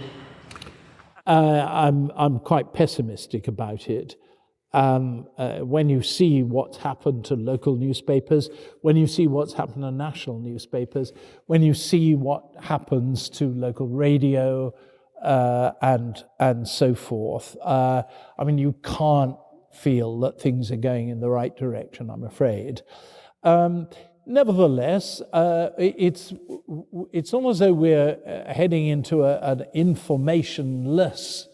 I'm quite pessimistic about it. When you see what's happened to local newspapers, when you see what's happened to national newspapers, when you see what happens to local radio and so forth, you can't feel that things are going in the right direction, I'm afraid. Nevertheless, it's almost as though we're heading into an informationless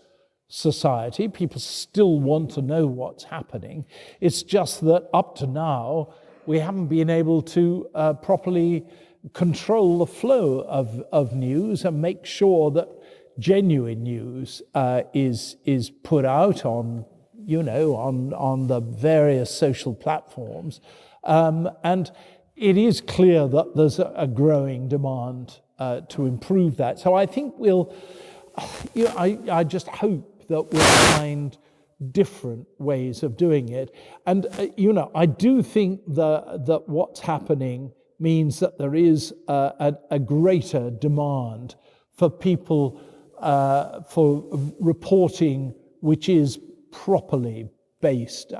society. People still want to know what's happening. It's just that up to now, we haven't been able to properly control the flow of news and make sure that genuine news is put out on the various social platforms. And it is clear that there's a growing demand to improve that. So I think I just hope that we'll find different ways of doing it. And, I do think that what's happening means that there is a greater demand for people for reporting which is properly based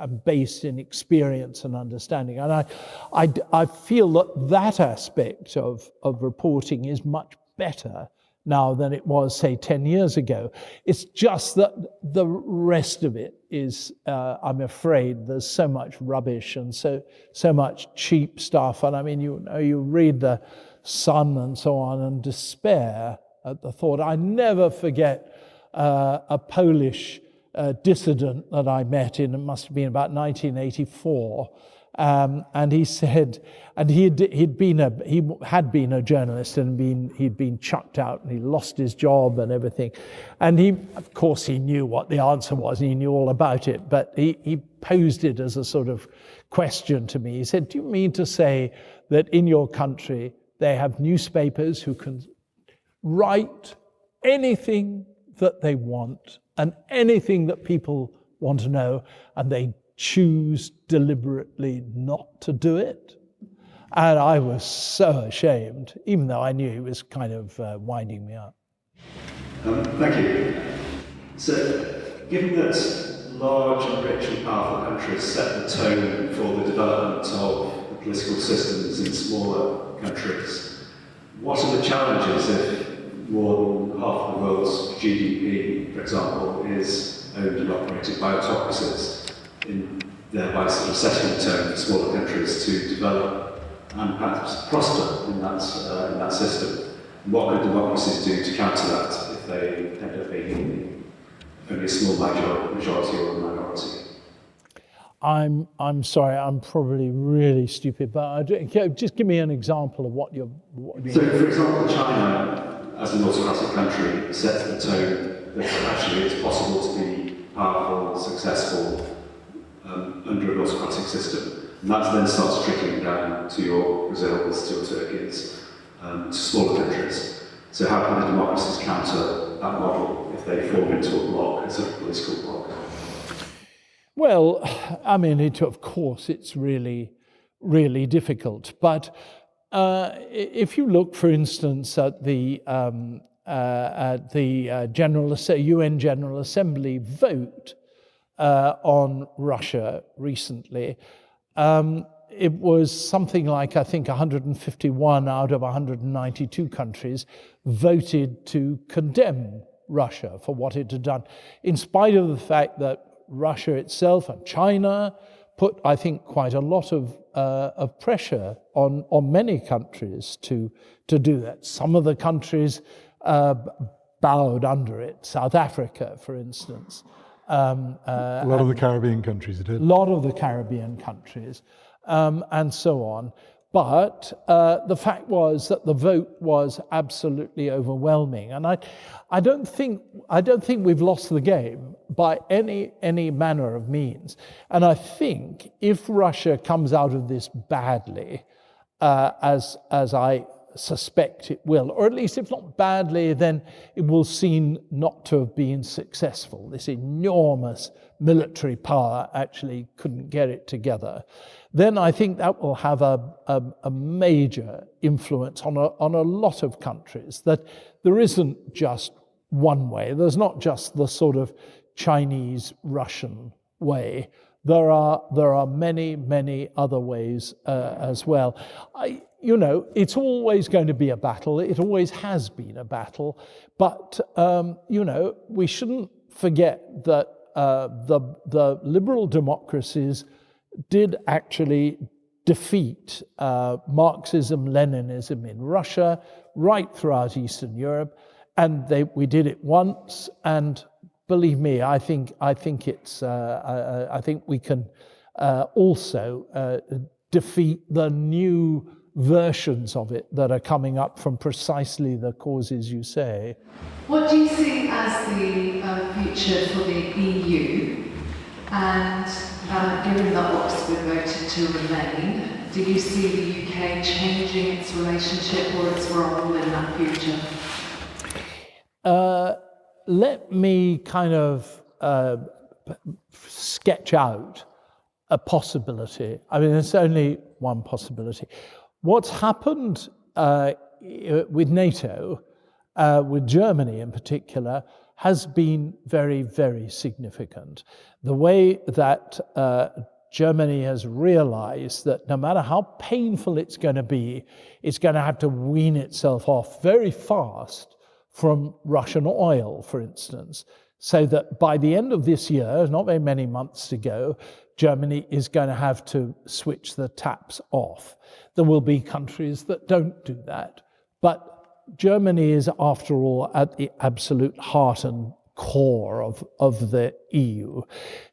in experience and understanding. And I feel that aspect of reporting is much better now than it was, say, 10 years ago. It's just that the rest of it is, I'm afraid, there's so much rubbish and so much cheap stuff. And you read the Sun and so on and despair at the thought. I never forget a Polish dissident that I met it must have been about 1984, and he said, and he had been a journalist and he'd been chucked out and he lost his job and everything, and of course he knew what the answer was and he knew all about it, but he posed it as a sort of question to me. He said, "Do you mean to say that in your country They have newspapers who can write anything that they want and anything that people want to know, and they choose deliberately not to do it. And I was so ashamed, even though I knew he was kind of winding me up. Thank you. So, given that large and rich and powerful countries set the tone for the development of the political systems in smaller countries, what are the challenges if more than half of the world's GDP, for example, is owned and operated by autocracies, thereby sort of setting the tone for smaller countries to develop and perhaps prosper in that system? And what could democracies do to counter that if they end up being only a small majority or a minority? I'm sorry, I'm probably really stupid, but just give me an example of what you're... So, for example, China, as an autocratic country, sets the tone that actually it's possible to be powerful, successful under an autocratic system. And that then starts trickling down to your Brazils, to your Turkeys, to smaller countries. So how can the democracies counter that model if they form into a bloc, as a political bloc? Well, I mean, of course, it's really, really difficult. But if you look, for instance, at the UN General Assembly vote on Russia recently, it was something like, I think, 151 out of 192 countries voted to condemn Russia for what it had done, in spite of the fact that Russia itself and China put, I think, quite a lot of pressure on many countries to do that. Some of the countries bowed under it. South Africa, for instance. A lot of the Caribbean countries did. A lot of the Caribbean countries, and so on. But the fact was that the vote was absolutely overwhelming, and I don't think we've lost the game by any manner of means. And I think if Russia comes out of this badly, as I suspect it will, or at least if not badly, then it will seem not to have been successful. This enormous military power actually couldn't get it together. Then I think that will have a major influence on a lot of countries, that there isn't just one way. There's not just the sort of Chinese-Russian way. There are many other ways as well. It's always going to be a battle. It always has been a battle. But, we shouldn't forget that the liberal democracies did actually defeat Marxism, Leninism in Russia, right throughout Eastern Europe. And we did it once, and believe me, I think we can also defeat the new versions of it that are coming up from precisely the causes you say. What do you see as the future for the EU? And given that Oxford voted to remain, do you see the UK changing its relationship or its role in that future? Let me kind of sketch out a possibility. I mean, there's only one possibility. What's happened with NATO, with Germany in particular, has been very, very significant. The way that Germany has realized that no matter how painful it's going to be, it's going to have to wean itself off very fast from Russian oil, for instance, so that by the end of this year, not very many months to go, Germany is going to have to switch the taps off. There will be countries that don't do that, but Germany is, after all, at the absolute heart and core of the EU.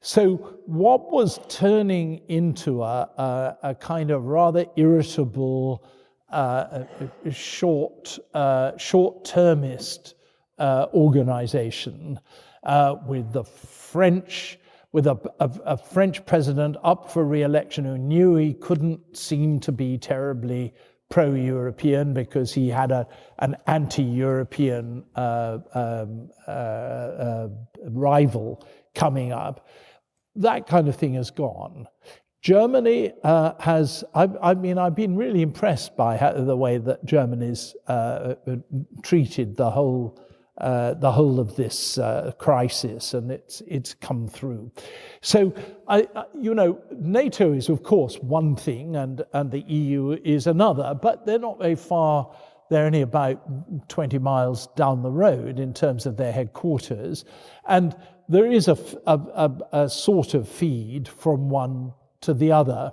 So what was turning into a kind of rather irritable, short-termist organization with the French, with a French president up for re-election who knew he couldn't seem to be terribly pro-European because he had an anti-European rival coming up. That kind of thing has gone. Germany I've been really impressed by the way that Germany's treated the whole of this crisis, and it's come through. So, NATO is of course one thing, and the EU is another, but they're not very far. They're only about 20 miles down the road in terms of their headquarters, and there is a sort of feed from one to the other.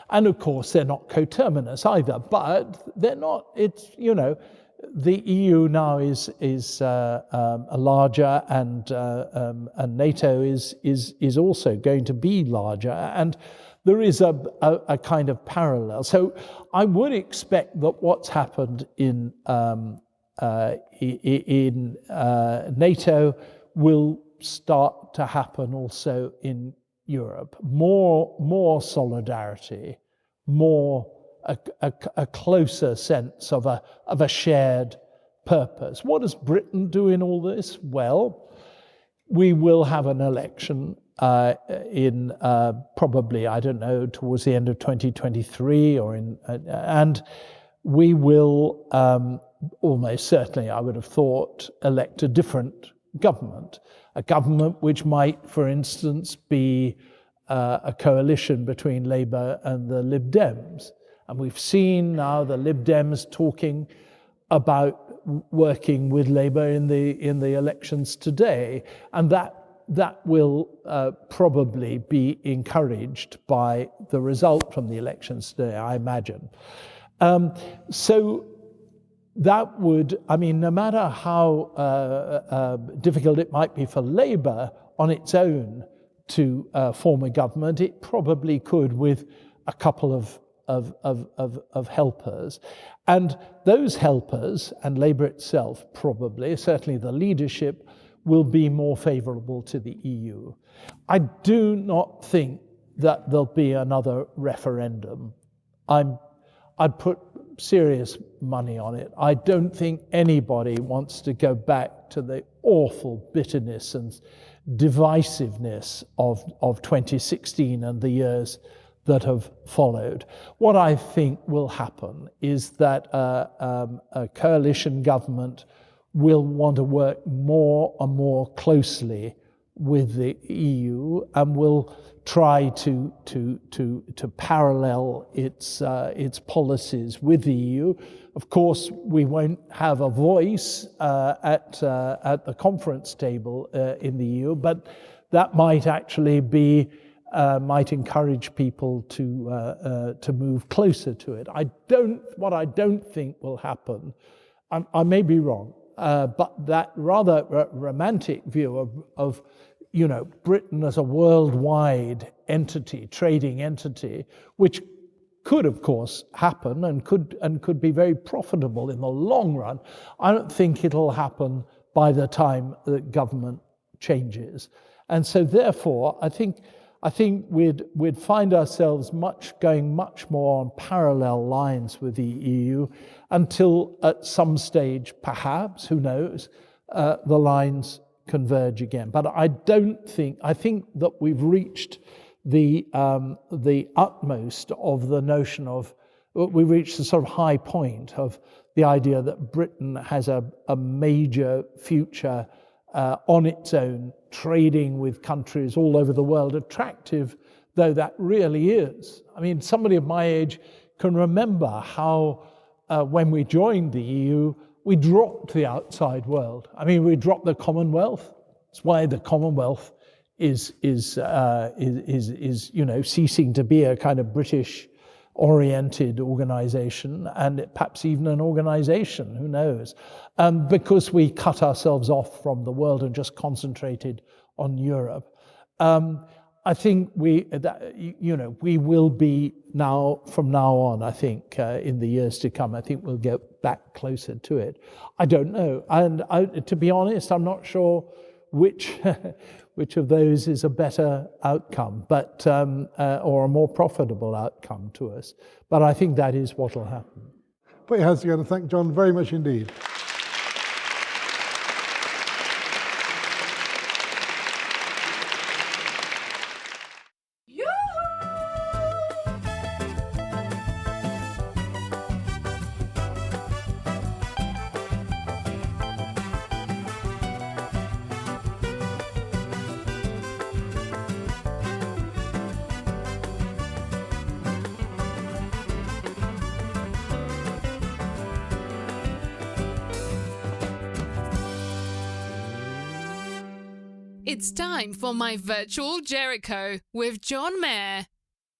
And of course, they're not coterminous either, but they're not, the EU now is larger, and NATO is also going to be larger, and there is a kind of parallel. So I would expect that what's happened in NATO will start to happen also in Europe. More solidarity, more a closer sense of a shared purpose. What does Britain do in all this? Well, we will have an election in probably, I don't know, towards the end of 2023, and we will almost certainly, I would have thought, elect a different government. A government which might, for instance, be a coalition between Labour and the Lib Dems. And we've seen now the Lib Dems talking about working with Labour in the elections today, and that will probably be encouraged by the result from the elections today, I imagine. So that would, no matter how difficult it might be for Labour on its own to form a government, it probably could with a couple of helpers. And those helpers, and Labour itself probably, certainly the leadership, will be more favourable to the EU. I do not think that there'll be another referendum. I'd put serious money on it. I don't think anybody wants to go back to the awful bitterness and divisiveness of 2016 and the years that have followed. What I think will happen is that a coalition government will want to work more and more closely with the EU and will try to parallel its policies with the EU. Of course, we won't have a voice at the conference table in the EU, but that might actually be might encourage people to move closer to it. What I don't think will happen, I may be wrong, but that rather romantic view of Britain as a worldwide entity, trading entity, which could, of course, happen and could be very profitable in the long run. I don't think it'll happen by the time the government changes, and so therefore, I think we'd find ourselves going much more on parallel lines with the EU until at some stage, perhaps, who knows, the lines converge again. But I think that we've reached the utmost of the notion of, we reached the sort of high point of the idea that Britain has a major future on its own, trading with countries all over the world, attractive though that really is. Somebody of my age can remember how when we joined the EU, we dropped the outside world. We dropped the Commonwealth. That's why the Commonwealth is ceasing to be a kind of British-oriented organization, and perhaps even an organization, who knows? Because we cut ourselves off from the world and just concentrated on Europe. I think we will be now, from now on, I think, in the years to come, I think we'll get back closer to it. I don't know. And to be honest, I'm not sure which of those is a better outcome, or a more profitable outcome to us. But I think that is what will happen. Put your hands together and thank John very much indeed. It's time for my virtual Jericho with John Mair.